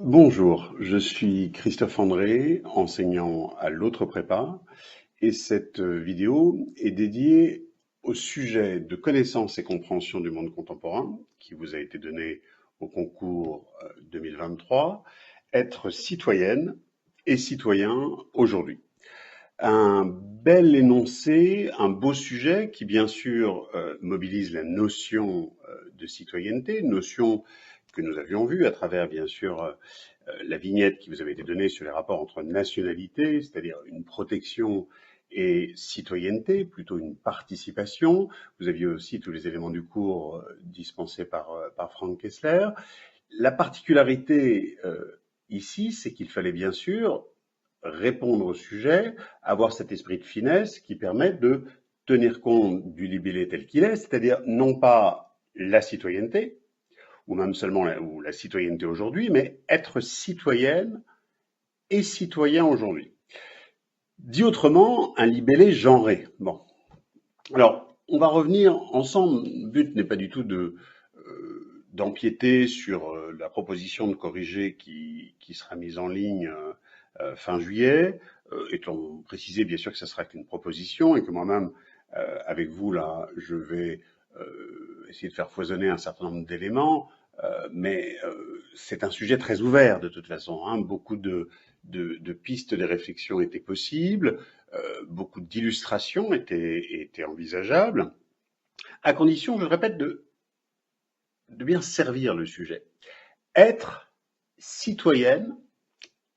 Bonjour, je suis Christophe André, enseignant à l'autre prépa, et cette vidéo est dédiée au sujet de connaissance et compréhension du monde contemporain qui vous a été donné au concours 2023, être citoyenne et citoyen aujourd'hui. Un bel énoncé, un beau sujet qui bien sûr mobilise la notion de citoyenneté, notion que nous avions vue à travers bien sûr la vignette qui vous avait été donnée sur les rapports entre nationalité, c'est-à-dire une protection et citoyenneté, plutôt une participation. Vous aviez aussi tous les éléments du cours dispensés par Franck Kessler. La particularité ici, c'est qu'il fallait bien sûr répondre au sujet, avoir cet esprit de finesse qui permet de tenir compte du libellé tel qu'il est, c'est-à-dire non pas la citoyenneté, ou même seulement la citoyenneté aujourd'hui, mais être citoyenne et citoyen aujourd'hui. Dit autrement, un libellé genré. Bon. Alors, on va revenir ensemble. Le but n'est pas du tout d'empiéter sur la proposition de corriger qui sera mise en ligne fin juillet, étant précisé bien sûr que ce sera qu'une proposition et que moi-même, avec vous là, je vais essayer de faire foisonner un certain nombre d'éléments, mais c'est un sujet très ouvert de toute façon. Hein. Beaucoup de pistes de réflexion étaient possibles, beaucoup d'illustrations étaient envisageables, à condition, je le répète, de bien servir le sujet. Être citoyenne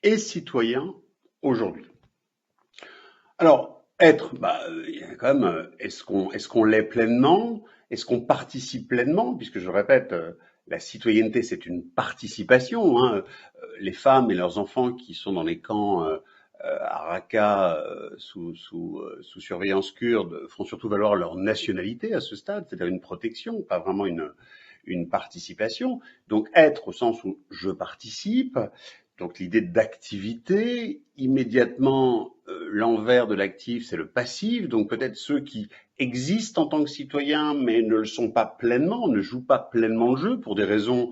et citoyen aujourd'hui. Alors, être, il y a quand même, est-ce qu'on l'est pleinement? Est-ce qu'on participe pleinement? Puisque je le répète, la citoyenneté, c'est une participation. Hein. Les femmes et leurs enfants qui sont dans les camps à Raqqa sous surveillance kurde font surtout valoir leur nationalité à ce stade, c'est-à-dire une protection, pas vraiment une participation. Donc être au sens où je participe, donc l'idée d'activité, immédiatement l'envers de l'actif c'est le passif, donc peut-être ceux qui existent en tant que citoyens mais ne le sont pas pleinement, ne jouent pas pleinement le jeu pour des raisons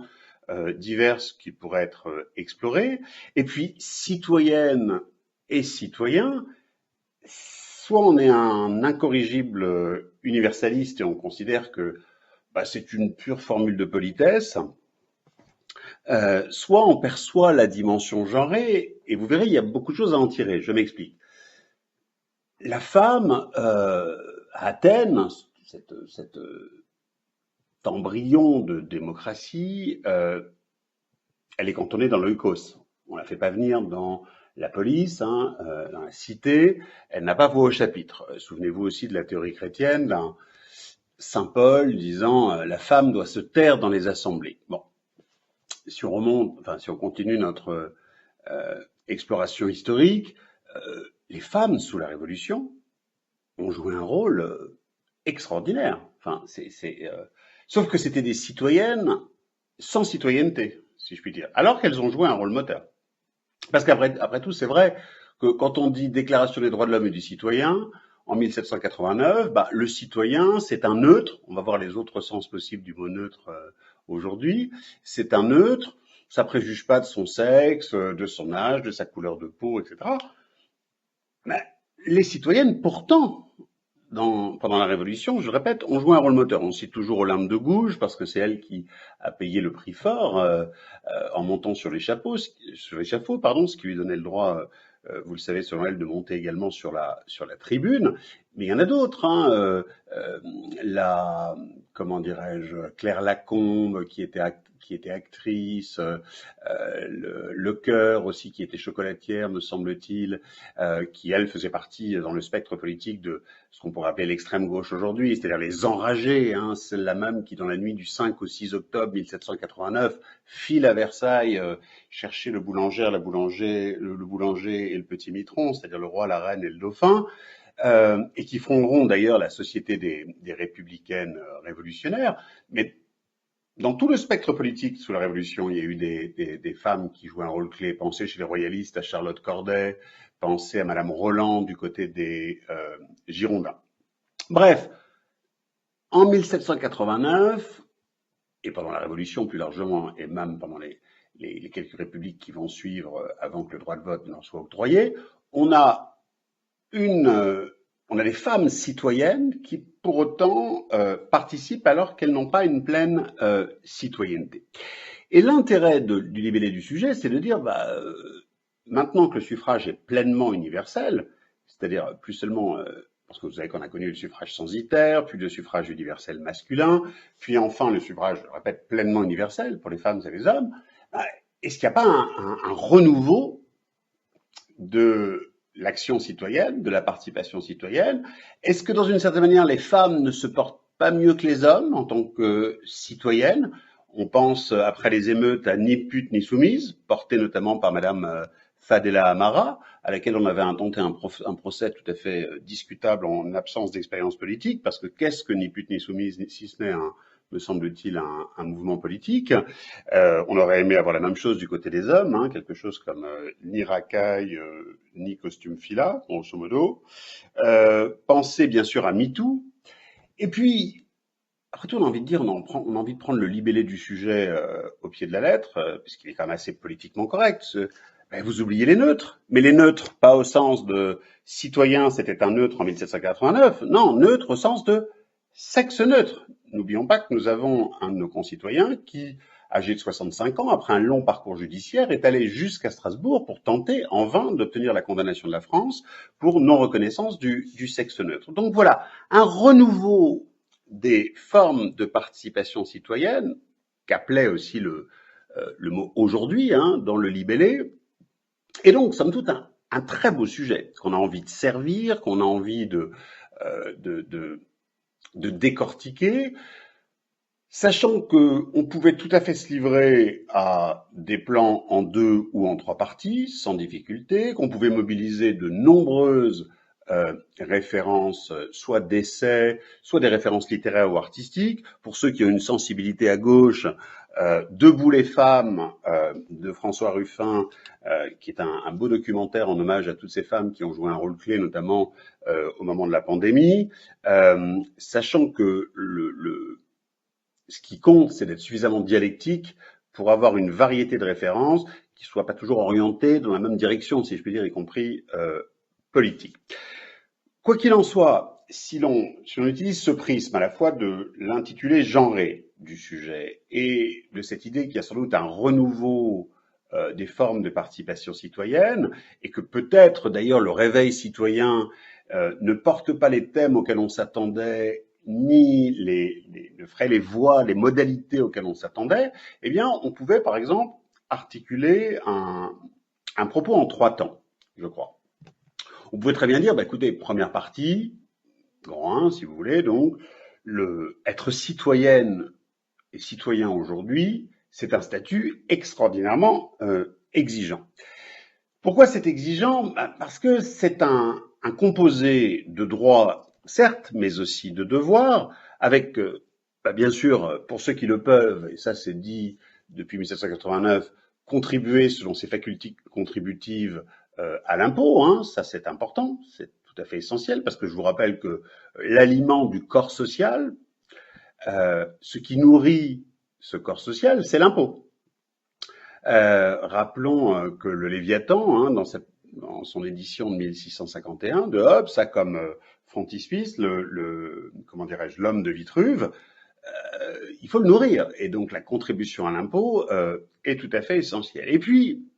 diverses qui pourraient être explorées. Et puis citoyenne et citoyen, soit on est un incorrigible universaliste et on considère que c'est une pure formule de politesse, soit on perçoit la dimension genrée, et vous verrez, il y a beaucoup de choses à en tirer. Je m'explique. La femme, à Athènes, cet embryon de démocratie, elle est cantonnée dans l'oikos. On la fait pas venir dans la police, hein, dans la cité. Elle n'a pas voix au chapitre. Souvenez-vous aussi de la théorie chrétienne d'un Saint Paul disant la femme doit se taire dans les assemblées. Bon, si on continue notre exploration historique, les femmes sous la Révolution ont joué un rôle extraordinaire. Enfin, sauf que c'était des citoyennes sans citoyenneté, si je puis dire, alors qu'elles ont joué un rôle moteur. Parce qu'après tout, c'est vrai que quand on dit Déclaration des droits de l'homme et du citoyen, en 1789, le citoyen, c'est un neutre, on va voir les autres sens possibles du mot neutre aujourd'hui, c'est un neutre, ça préjuge pas de son sexe, de son âge, de sa couleur de peau, etc. Mais les citoyennes, pourtant, pendant la Révolution, je le répète, ont joué un rôle moteur. On cite toujours Olympe de Gouges parce que c'est elle qui a payé le prix fort en montant sur l'échafaud, ce qui lui donnait le droit, vous le savez, selon elle, de monter également sur la tribune. Mais il y en a d'autres. Hein, comment dirais-je, Claire Lacombe qui était actrice, le Cœur aussi qui était chocolatière, me semble-t-il, qui elle faisait partie dans le spectre politique de ce qu'on pourrait appeler l'extrême gauche aujourd'hui, c'est-à-dire les enragés, hein, celle-là même qui dans la nuit du 5 au 6 octobre 1789 file à Versailles chercher le boulanger et le petit mitron, c'est-à-dire le roi, la reine et le dauphin, et qui fonderont d'ailleurs la Société des républicaines révolutionnaires. Mais dans tout le spectre politique sous la Révolution, il y a eu des femmes qui jouaient un rôle clé. Pensez chez les royalistes à Charlotte Corday, pensez à Madame Roland du côté des Girondins. Bref, en 1789, et pendant la Révolution plus largement, et même pendant les quelques républiques qui vont suivre avant que le droit de vote leur soit octroyé, on a des femmes citoyennes qui, pour autant, participent alors qu'elles n'ont pas une pleine citoyenneté. Et l'intérêt du libellé du sujet, c'est de dire, maintenant que le suffrage est pleinement universel, c'est-à-dire plus seulement, parce que vous savez qu'on a connu le suffrage censitaire, puis le suffrage universel masculin, puis enfin le suffrage, je répète, pleinement universel pour les femmes et les hommes, est-ce qu'il n'y a pas un renouveau de l'action citoyenne, de la participation citoyenne? Est-ce que dans une certaine manière, les femmes ne se portent pas mieux que les hommes en tant que citoyennes? On pense, après les émeutes, à Ni pute ni soumise, portée notamment par Madame Fadela Amara, à laquelle on avait intenté un procès tout à fait discutable en absence d'expérience politique, parce que qu'est-ce que Ni pute ni soumise, si ce n'est me semble-t-il, un mouvement politique. On aurait aimé avoir la même chose du côté des hommes, hein, quelque chose comme ni racaille, ni costume fila, grosso modo. Pensez bien sûr à MeToo. Et puis, après tout, on a envie de dire, on a envie de prendre le libellé du sujet au pied de la lettre, puisqu'il est quand même assez politiquement correct. Vous oubliez les neutres, mais les neutres, pas au sens de citoyen, c'était un neutre en 1789, non, neutre au sens de sexe neutre. N'oublions pas que nous avons un de nos concitoyens qui, âgé de 65 ans, après un long parcours judiciaire, est allé jusqu'à Strasbourg pour tenter en vain d'obtenir la condamnation de la France pour non-reconnaissance du sexe neutre. Donc voilà, un renouveau des formes de participation citoyenne, qu'appelait aussi le mot aujourd'hui dans le libellé, et donc, somme toute, un très beau sujet qu'on a envie de servir, qu'on a envie de décortiquer, sachant qu'on pouvait tout à fait se livrer à des plans en 2 ou en 3 parties, sans difficulté, qu'on pouvait mobiliser de nombreuses références, soit d'essais, soit des références littéraires ou artistiques. Pour ceux qui ont une sensibilité à gauche, Debout les femmes de François Ruffin, qui est un beau documentaire en hommage à toutes ces femmes qui ont joué un rôle clé, notamment au moment de la pandémie, sachant que ce qui compte, c'est d'être suffisamment dialectique pour avoir une variété de références qui ne soient pas toujours orientées dans la même direction, si je puis dire, y compris politique. Quoi qu'il en soit, si l'on utilise ce prisme à la fois de l'intitulé genré du sujet et de cette idée qu'il y a sans doute un renouveau des formes de participation citoyenne, et que peut-être d'ailleurs le réveil citoyen ne porte pas les thèmes auxquels on s'attendait, ni ne ferait les voies, les modalités auxquelles on s'attendait, eh bien on pouvait par exemple articuler un propos en 3 temps, je crois. On pouvait très bien dire, écoutez, première partie, grand 1 si vous voulez, donc, être citoyenne et citoyen aujourd'hui, c'est un statut extraordinairement exigeant. Pourquoi c'est exigeant ? Parce que c'est un composé de droits, certes, mais aussi de devoirs, avec, bien sûr, pour ceux qui le peuvent, et ça c'est dit depuis 1789, contribuer selon ses facultés contributives à l'impôt, ça c'est important, c'est tout à fait essentiel, parce que je vous rappelle que l'aliment du corps social, ce qui nourrit ce corps social, c'est l'impôt. Rappelons que le Léviathan, dans son édition de 1651 de Hobbes, a comme frontispice l'homme de Vitruve. Il faut le nourrir, et donc la contribution à l'impôt est tout à fait essentielle. Et puis,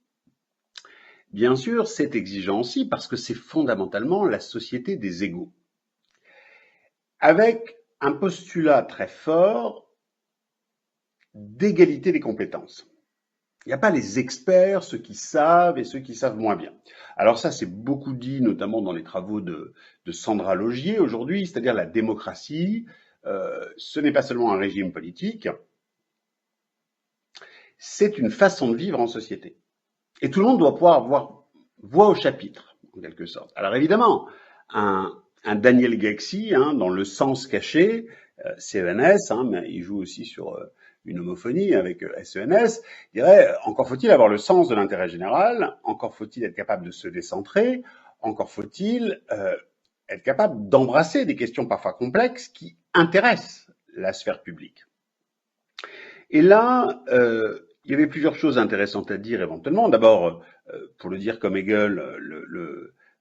bien sûr, c'est exigeant aussi parce que c'est fondamentalement la société des égaux, avec un postulat très fort d'égalité des compétences. Il n'y a pas les experts, ceux qui savent et ceux qui savent moins bien. Alors ça, c'est beaucoup dit, notamment dans les travaux de Sandra Logier aujourd'hui, c'est-à-dire la démocratie. Ce n'est pas seulement un régime politique, c'est une façon de vivre en société. Et tout le monde doit pouvoir avoir voix au chapitre, en quelque sorte. Alors évidemment, un Daniel Gaxi, dans Le Sens caché, CENS, mais il joue aussi sur une homophonie avec SENS, dirait encore faut-il avoir le sens de l'intérêt général, encore faut-il être capable de se décentrer, encore faut-il être capable d'embrasser des questions parfois complexes qui intéressent la sphère publique. Et là, il y avait plusieurs choses intéressantes à dire éventuellement. D'abord, pour le dire comme Hegel,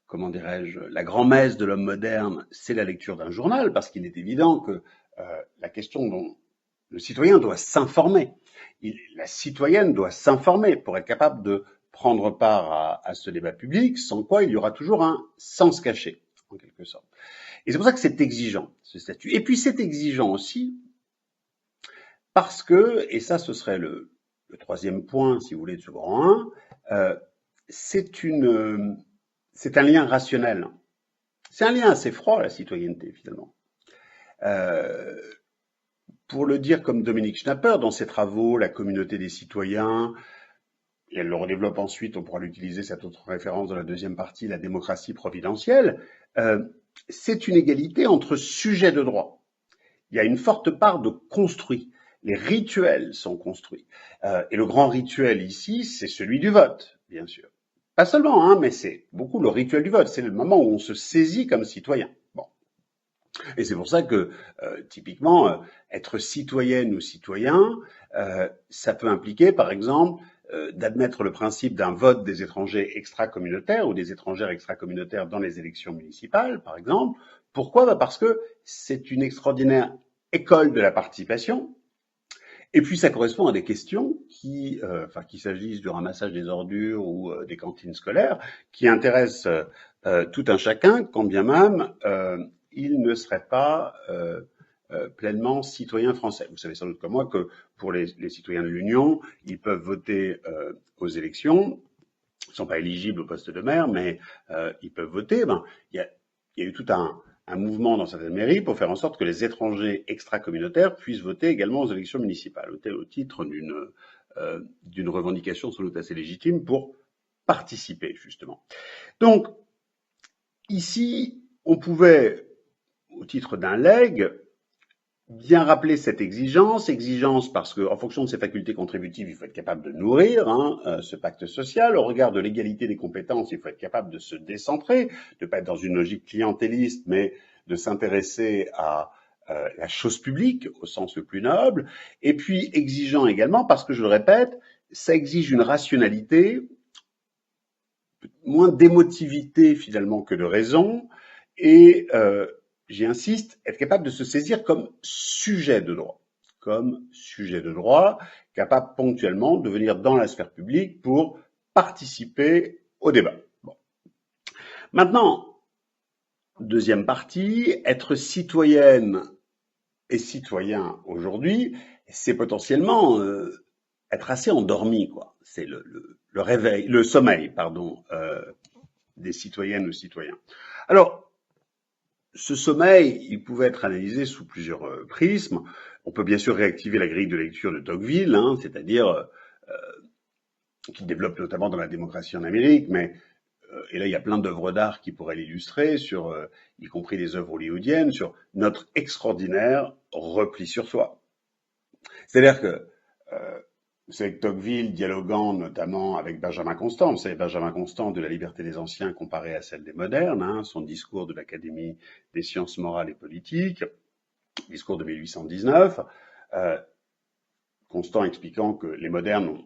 comment dirais-je, la grand-messe de l'homme moderne, c'est la lecture d'un journal, parce qu'il est évident que la question dont le citoyen doit s'informer, la citoyenne doit s'informer pour être capable de prendre part à ce débat public, sans quoi il y aura toujours un sens caché, en quelque sorte. Et c'est pour ça que c'est exigeant, ce statut. Et puis c'est exigeant aussi parce que, et ça ce serait le troisième point, si vous voulez, de ce grand 1, c'est un lien rationnel. C'est un lien assez froid, la citoyenneté, finalement. Pour le dire comme Dominique Schnapper, dans ses travaux, La communauté des citoyens, et elle le redéveloppe ensuite, on pourra l'utiliser, cette autre référence dans la deuxième partie, la démocratie providentielle, c'est une égalité entre sujets de droit. Il y a une forte part de construit. Les rituels sont construits. Et le grand rituel ici, c'est celui du vote, bien sûr. Pas seulement, hein, mais c'est beaucoup le rituel du vote. C'est le moment où on se saisit comme citoyen. Bon. Et c'est pour ça que, typiquement, être citoyenne ou citoyen, ça peut impliquer, par exemple, d'admettre le principe d'un vote des étrangers extracommunautaires ou des étrangères extracommunautaires dans les élections municipales, par exemple. Pourquoi ? Parce que c'est une extraordinaire école de la participation. Et puis ça correspond à des questions qu'il s'agisse du ramassage des ordures ou des cantines scolaires, qui intéressent tout un chacun, quand bien même il ne serait pas pleinement citoyen français. Vous savez sans doute comme moi que pour les citoyens de l'Union, ils peuvent voter aux élections, ils ne sont pas éligibles au poste de maire, mais ils peuvent voter. Il y a eu tout un mouvement dans certaines mairies pour faire en sorte que les étrangers extracommunautaires puissent voter également aux élections municipales, au titre d'une revendication sans doute assez légitime pour participer, justement. Donc, ici, on pouvait, au titre d'un legs, bien rappeler cette exigence parce que, en fonction de ses facultés contributives, il faut être capable de nourrir ce pacte social. Au regard de l'égalité des compétences, il faut être capable de se décentrer, de ne pas être dans une logique clientéliste, mais de s'intéresser à la chose publique au sens le plus noble. Et puis exigeant également parce que, je le répète, ça exige une rationalité, moins d'émotivité finalement que de raison, et j'y insiste, être capable de se saisir comme sujet de droit, capable ponctuellement de venir dans la sphère publique pour participer au débat. Bon. Maintenant, deuxième partie, être citoyenne et citoyen aujourd'hui, c'est potentiellement être assez endormi, quoi. C'est le réveil, le sommeil, pardon, des citoyennes ou citoyens. Alors, ce sommeil, il pouvait être analysé sous plusieurs prismes. On peut bien sûr réactiver la grille de lecture de Tocqueville, c'est-à-dire qui développe notamment dans la démocratie en Amérique, mais et là il y a plein d'œuvres d'art qui pourraient l'illustrer, y compris des œuvres hollywoodiennes, sur notre extraordinaire repli sur soi. C'est-à-dire que vous savez que Tocqueville, dialoguant notamment avec Benjamin Constant, vous savez Benjamin Constant de La liberté des anciens comparée à celle des modernes, son discours de l'Académie des sciences morales et politiques, discours de 1819, Constant expliquant que les modernes,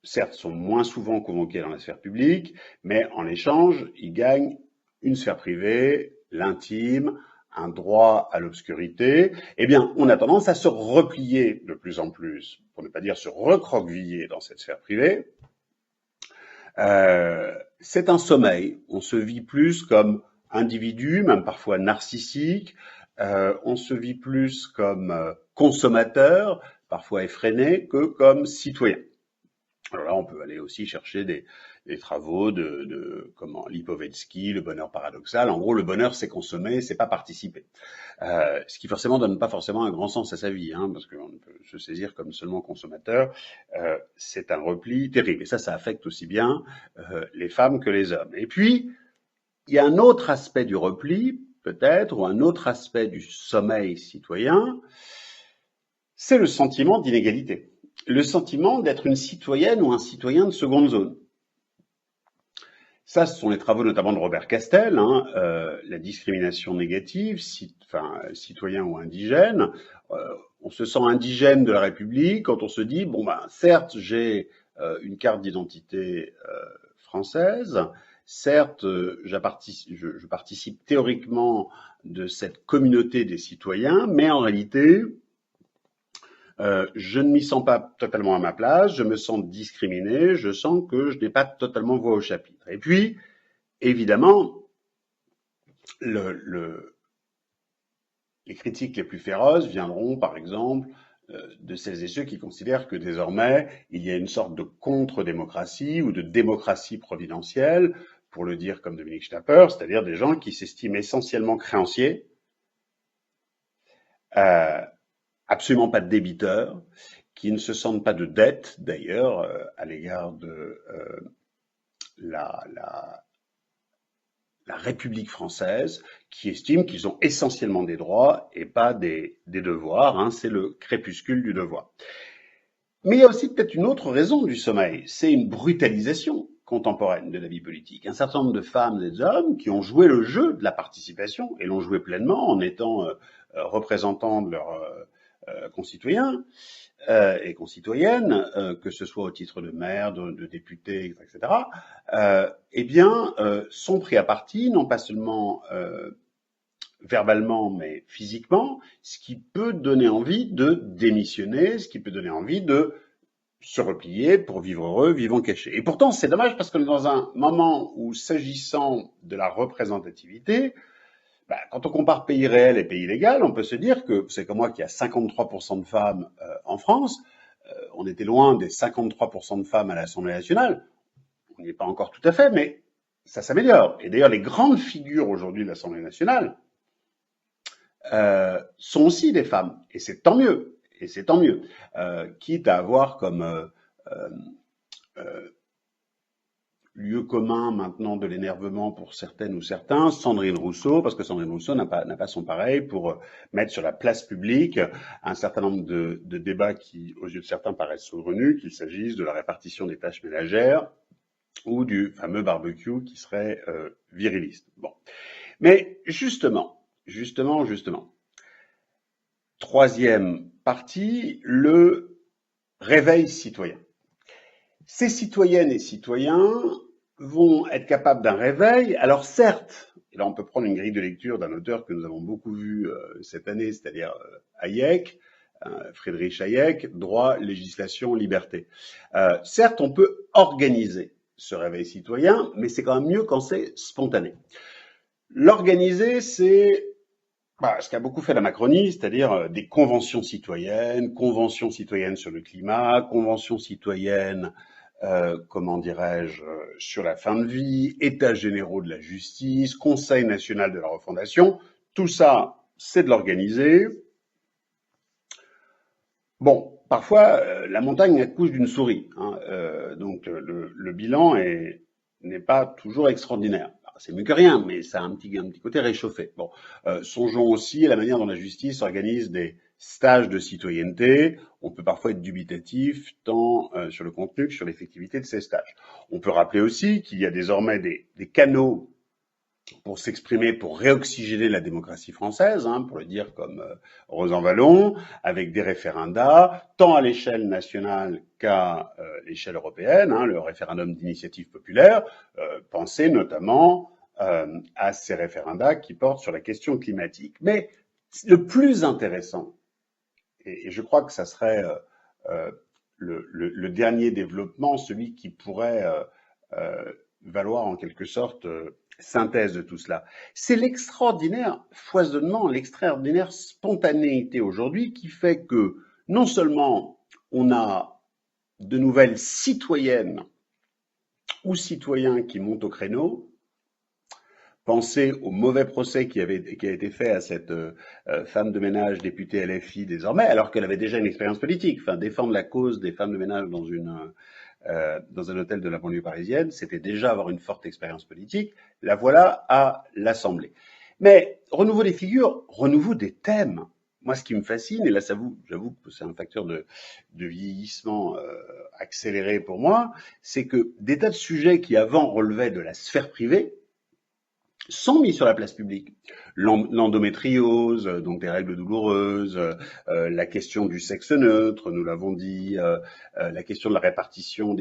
certes, sont moins souvent convoqués dans la sphère publique, mais en échange, ils gagnent une sphère privée, l'intime, un droit à l'obscurité. Eh bien, on a tendance à se replier de plus en plus, pour ne pas dire se recroqueviller dans cette sphère privée. C'est un sommeil. On se vit plus comme individu, même parfois narcissique. On se vit plus comme consommateur, parfois effréné, que comme citoyen. Alors là, on peut aller aussi chercher des travaux de Lipovetsky, le bonheur paradoxal. En gros, le bonheur, c'est consommer, c'est pas participer. Ce qui forcément donne pas forcément un grand sens à sa vie, parce qu'on peut se saisir comme seulement consommateur. C'est un repli terrible. Et ça affecte aussi bien les femmes que les hommes. Et puis, il y a un autre aspect du repli, peut-être, ou un autre aspect du sommeil citoyen, c'est le sentiment d'inégalité. Le sentiment d'être une citoyenne ou un citoyen de seconde zone. Ça, ce sont les travaux notamment de Robert Castel, hein, la discrimination négative, citoyen ou indigène. On se sent indigène de la République quand on se dit, bon ben, certes, j'ai une carte d'identité française, certes, je participe théoriquement de cette communauté des citoyens, mais en réalité, je ne m'y sens pas totalement à ma place, je me sens discriminé, je sens que je n'ai pas totalement voix au chapitre. Et puis, évidemment, les critiques les plus féroces viendront, par exemple, de celles et ceux qui considèrent que désormais, il y a une sorte de contre-démocratie ou de démocratie providentielle, pour le dire comme Dominique Schnapper, c'est-à-dire des gens qui s'estiment essentiellement créanciers, absolument pas de débiteurs, qui ne se sentent pas de dette, d'ailleurs, à l'égard de la République française, qui estiment qu'ils ont essentiellement des droits et pas des devoirs, hein, c'est le crépuscule du devoir. Mais il y a aussi peut-être une autre raison du sommeil, c'est une brutalisation contemporaine de la vie politique. Un certain nombre de femmes et d'hommes qui ont joué le jeu de la participation, et l'ont joué pleinement en étant représentants de leurs concitoyens et concitoyennes, que ce soit au titre de maire, de député, etc., sont pris à partie, non pas seulement verbalement, mais physiquement, ce qui peut donner envie de démissionner, ce qui peut donner envie de se replier pour vivre heureux, vivant caché. Et pourtant, c'est dommage parce qu'on est dans un moment où, s'agissant de la représentativité, quand on compare pays réel et pays légal, on peut se dire que, c'est comme moi qu'il y a 53% de femmes en France, on était loin des 53% de femmes à l'Assemblée nationale, on n'y est pas encore tout à fait, mais ça s'améliore. Et d'ailleurs, les grandes figures aujourd'hui de l'Assemblée nationale sont aussi des femmes, et c'est tant mieux, quitte à avoir comme lieu commun maintenant de l'énervement pour certaines ou certains, Sandrine Rousseau, parce que Sandrine Rousseau n'a pas son pareil pour mettre sur la place publique un certain nombre de débats qui, aux yeux de certains, paraissent saugrenus, qu'il s'agisse de la répartition des tâches ménagères ou du fameux barbecue qui serait viriliste. Bon. Mais justement, troisième partie, le réveil citoyen. Ces citoyennes et citoyens vont être capables d'un réveil. Alors certes, et là on peut prendre une grille de lecture d'un auteur que nous avons beaucoup vu cette année, c'est-à-dire Hayek, Friedrich Hayek, droit, législation, liberté. Certes, on peut organiser ce réveil citoyen, mais c'est quand même mieux quand c'est spontané. L'organiser, c'est ce qu'a beaucoup fait la Macronie, c'est-à-dire des conventions citoyennes sur le climat, conventions citoyennes, sur la fin de vie, états généraux de la justice, Conseil national de la refondation. Tout ça, c'est de l'organiser. Bon, parfois, la montagne accouche d'une souris, hein, donc le bilan n'est pas toujours extraordinaire. C'est mieux que rien, mais ça a un petit côté réchauffé. Bon, songeons aussi à la manière dont la justice organise des stages de citoyenneté. On peut parfois être dubitatif tant sur le contenu que sur l'effectivité de ces stages. On peut rappeler aussi qu'il y a désormais des canaux pour s'exprimer, pour réoxygéner la démocratie française, hein, pour le dire comme Rosan Vallon, avec des référendats, tant à l'échelle nationale qu'à l'échelle européenne, hein, le référendum d'initiative populaire, pensez notamment à ces référendats qui portent sur la question climatique. Mais le plus intéressant, et je crois que ça serait le dernier développement, celui qui pourrait valoir en quelque sorte synthèse de tout cela, c'est l'extraordinaire foisonnement, l'extraordinaire spontanéité aujourd'hui qui fait que non seulement on a de nouvelles citoyennes ou citoyens qui montent au créneau. Pensez au mauvais procès qui a été fait à cette femme de ménage députée LFI désormais, alors qu'elle avait déjà une expérience politique. Enfin, défendre la cause des femmes de ménage dans un hôtel de la banlieue parisienne, c'était déjà avoir une forte expérience politique. La voilà à l'Assemblée. Mais renouveau des figures, renouveau des thèmes. moi, ce qui me fascine, et là, j'avoue que c'est un facteur de vieillissement accéléré pour moi, c'est que des tas de sujets qui avant relevaient de la sphère privée sont mis sur la place publique. L'endométriose, donc des règles douloureuses, la question du sexe neutre, nous l'avons dit, la question de la répartition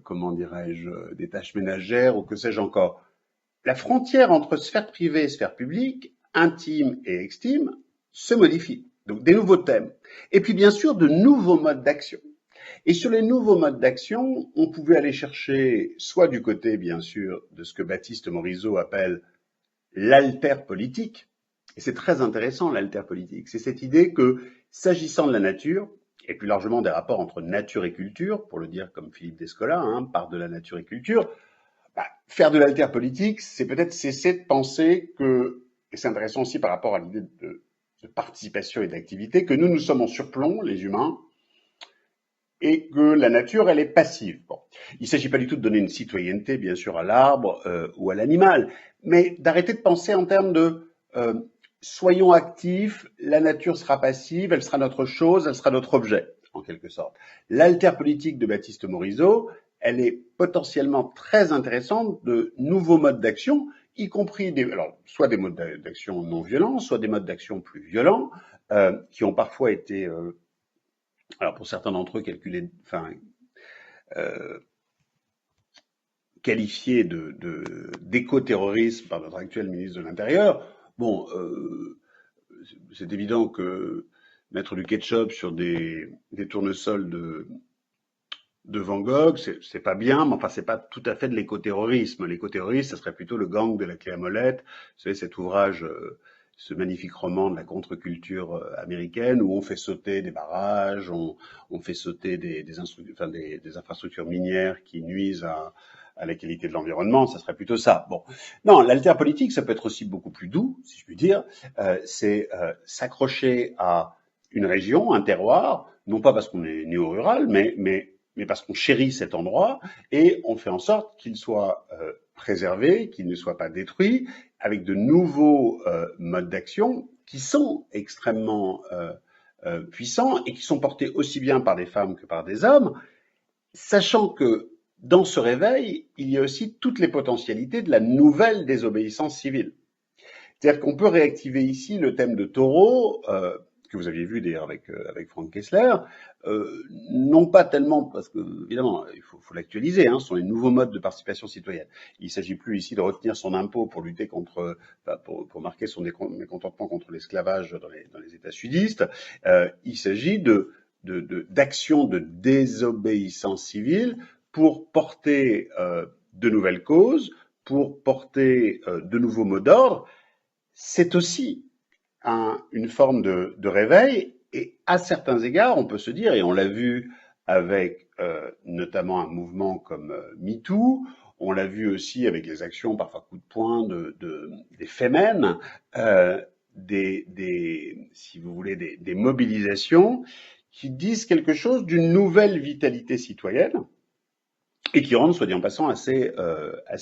comment dirais-je, des tâches ménagères ou que sais-je encore. La frontière entre sphère privée et sphère publique, intime et extime, se modifie. Donc des nouveaux thèmes. Et puis bien sûr de nouveaux modes d'action. Et sur les nouveaux modes d'action, on pouvait aller chercher soit du côté, bien sûr, de ce que Baptiste Morisot appelle l'alter-politique. Et c'est très intéressant, l'alter-politique. C'est cette idée que, s'agissant de la nature, et plus largement des rapports entre nature et culture, pour le dire comme Philippe Descola, part de la nature et culture, faire de l'alter-politique, c'est peut-être cesser de penser que, et c'est intéressant aussi par rapport à l'idée de participation et d'activité, que nous sommes en surplomb, les humains, et que la nature, elle est passive. Bon. Il ne s'agit pas du tout de donner une citoyenneté, bien sûr, à l'arbre ou à l'animal, mais d'arrêter de penser en termes de soyons actifs, la nature sera passive, elle sera notre chose, elle sera notre objet, en quelque sorte. L'alter-politique de Baptiste Morisot, elle est potentiellement très intéressante de nouveaux modes d'action, y compris soit des modes d'action non violents, soit des modes d'action plus violents, qui ont parfois été alors pour certains d'entre eux qualifiés d'éco-terrorisme par notre actuel ministre de l'Intérieur. Bon, c'est évident que mettre du ketchup sur des tournesols de Van Gogh, c'est pas bien, mais enfin c'est pas tout à fait de l'éco-terrorisme. L'éco-terrorisme, ça serait plutôt le gang de la clé à molette. Vous savez, cet ouvrage, ce magnifique roman de la contre-culture américaine où on fait sauter des barrages, on fait sauter des infrastructures minières qui nuisent à la qualité de l'environnement, ça serait plutôt ça. Bon, non, l'alter-politique, ça peut être aussi beaucoup plus doux, si je puis dire. C'est s'accrocher à une région, un terroir, non pas parce qu'on est néo-rural, mais parce qu'on chérit cet endroit et on fait en sorte qu'il soit préservé, qu'il ne soit pas détruit, avec de nouveaux modes d'action qui sont extrêmement puissants et qui sont portés aussi bien par des femmes que par des hommes, sachant que dans ce réveil, il y a aussi toutes les potentialités de la nouvelle désobéissance civile. C'est-à-dire qu'on peut réactiver ici le thème de taureau, que vous aviez vu d'ailleurs avec Franck Kessler, non pas tellement parce que évidemment il faut l'actualiser, ce sont les nouveaux modes de participation citoyenne. Il ne s'agit plus ici de retenir son impôt pour lutter contre, pour marquer son mécontentement contre l'esclavage dans les États sudistes. Il s'agit d'actions de désobéissance civile pour porter de nouvelles causes, pour porter de nouveaux mots d'ordre. C'est aussi une forme de réveil, et à certains égards, on peut se dire, et on l'a vu avec notamment un mouvement comme MeToo, on l'a vu aussi avec les actions, parfois coup de poing, des Femen, si vous voulez, des mobilisations qui disent quelque chose d'une nouvelle vitalité citoyenne, et qui rendent, soit dit en passant, assez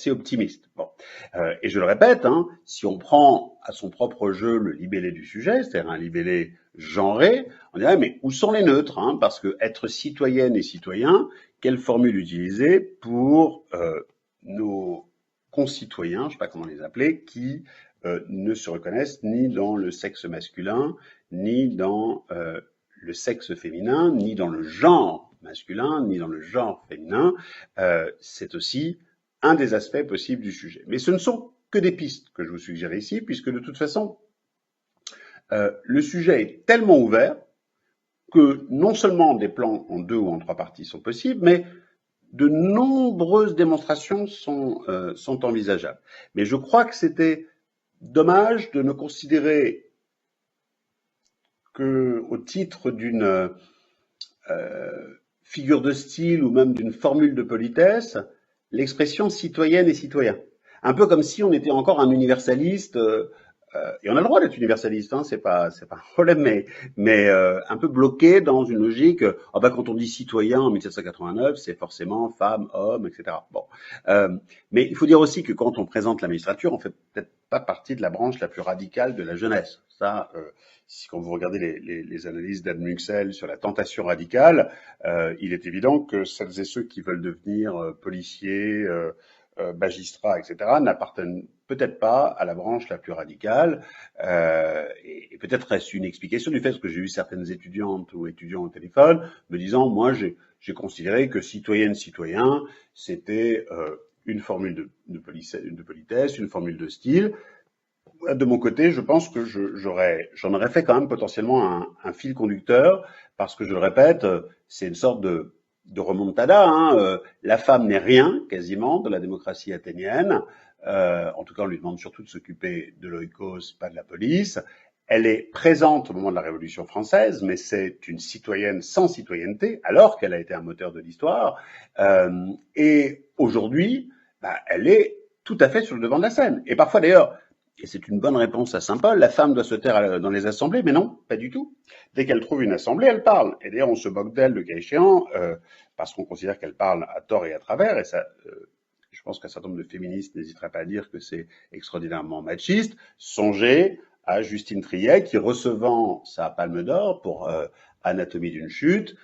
optimiste. Bon. Et je le répète, si on prend à son propre jeu le libellé du sujet, c'est-à-dire un libellé genré, on dirait, mais où sont les neutres, parce que être citoyenne et citoyen, quelle formule utiliser pour nos concitoyens, je ne sais pas comment les appeler, qui ne se reconnaissent ni dans le sexe masculin, ni dans le sexe féminin, ni dans le genre masculin, ni dans le genre féminin, c'est aussi un des aspects possibles du sujet. Mais ce ne sont que des pistes que je vous suggère ici, puisque de toute façon, le sujet est tellement ouvert que non seulement des plans en 2 ou en 3 parties sont possibles, mais de nombreuses démonstrations sont envisageables. Mais je crois que c'était dommage de ne considérer qu'au titre d'une figure de style ou même d'une formule de politesse, l'expression citoyenne et citoyen. Un peu comme si on était encore un universaliste et on a le droit d'être universaliste, hein, c'est pas un problème, mais un peu bloqué dans une logique. Ah bah quand on dit citoyen en 1789, c'est forcément femme, homme, etc. Bon, euh, mais il faut dire aussi que quand on présente la magistrature, on fait peut-être pas partie de la branche la plus radicale de la jeunesse. Ça, quand vous regardez les analyses d'Anne Muxel sur la tentation radicale, il est évident que celles et ceux qui veulent devenir policiers, magistrats, etc., n'appartiennent peut-être pas à la branche la plus radicale. Et peut-être est-ce une explication du fait que j'ai eu certaines étudiantes ou étudiants au téléphone me disant, moi, j'ai considéré que citoyenne, citoyen, c'était une formule de politesse, une formule de style. De mon côté, je pense que j'en aurais fait quand même potentiellement un fil conducteur, parce que je le répète, c'est une sorte de remontada. Hein. La femme n'est rien, quasiment, de la démocratie athénienne. En tout cas, on lui demande surtout de s'occuper de l'oikos, pas de la police. Elle est présente au moment de la Révolution française, mais c'est une citoyenne sans citoyenneté, alors qu'elle a été un moteur de l'histoire. Et aujourd'hui, bah, elle est tout à fait sur le devant de la scène. Et parfois, d'ailleurs, et c'est une bonne réponse à Saint-Paul, la femme doit se taire dans les assemblées, mais non, pas du tout. Dès qu'elle trouve une assemblée, elle parle. Et d'ailleurs, on se moque d'elle, le cas échéant, parce qu'on considère qu'elle parle à tort et à travers, et ça, je pense qu'un certain nombre de féministes n'hésiteraient pas à dire que c'est extraordinairement machiste. Songez à Justine Triet, qui, recevant sa palme d'or pour Anatomie d'une chute,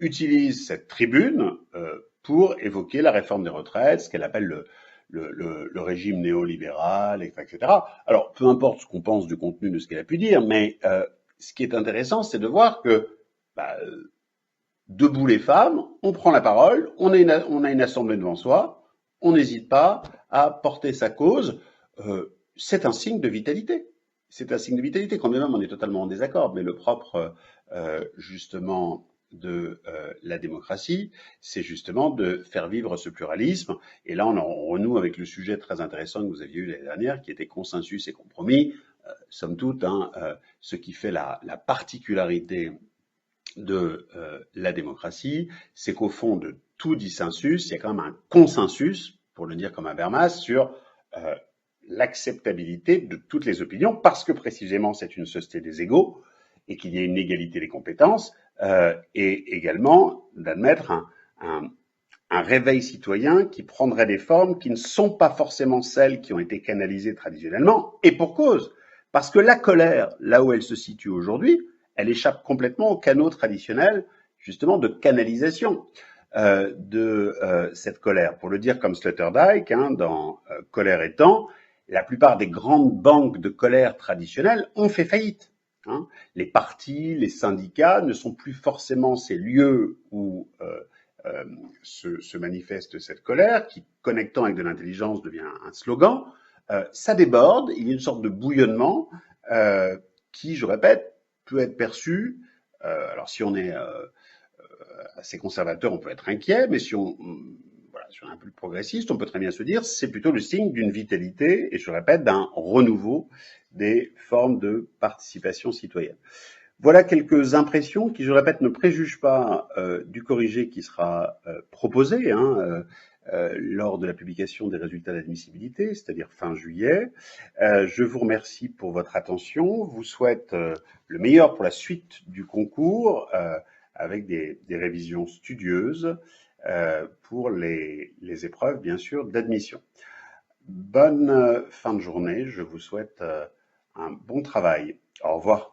utilise cette tribune pour évoquer la réforme des retraites, ce qu'elle appelle le régime néolibéral, etc. Alors, peu importe ce qu'on pense du contenu de ce qu'elle a pu dire, mais ce qui est intéressant, c'est de voir que bah, debout les femmes, on prend la parole, on a une assemblée devant soi, on n'hésite pas à porter sa cause. C'est un signe de vitalité. C'est un signe de vitalité, quand même on est totalement en désaccord, mais le propre, justement, de la démocratie, c'est justement de faire vivre ce pluralisme. Et là, on renoue avec le sujet très intéressant que vous aviez eu l'année dernière, qui était consensus et compromis. Somme toute, hein, ce qui fait la particularité de la démocratie, c'est qu'au fond de tout dissensus, il y a quand même un consensus, pour le dire comme Habermas, sur l'acceptabilité de toutes les opinions, parce que précisément c'est une société des égaux et qu'il y a une égalité des compétences, et également d'admettre un réveil citoyen qui prendrait des formes qui ne sont pas forcément celles qui ont été canalisées traditionnellement, et pour cause, parce que la colère, là où elle se situe aujourd'hui, elle échappe complètement au canaux traditionnel, justement, de canalisation de cette colère. Pour le dire comme Sloterdijk, hein, dans Colère et temps, la plupart des grandes banques de colère traditionnelles ont fait faillite. Hein. Les partis, les syndicats ne sont plus forcément ces lieux où se manifeste cette colère, qui, connectant avec de l'intelligence, devient un slogan. Ça déborde, il y a une sorte de bouillonnement qui, je répète, peut être perçu. Alors si on est assez conservateur, on peut être inquiet, mais si on est un peu progressiste, on peut très bien se dire c'est plutôt le signe d'une vitalité et, je répète, d'un renouveau des formes de participation citoyenne. Voilà quelques impressions qui, je le répète, ne préjugent pas du corrigé qui sera proposé lors de la publication des résultats d'admissibilité, c'est-à-dire fin juillet. Je vous remercie pour votre attention, vous souhaite le meilleur pour la suite du concours, avec des révisions studieuses pour les épreuves, bien sûr, d'admission. Bonne fin de journée, je vous souhaite un bon travail. Au revoir.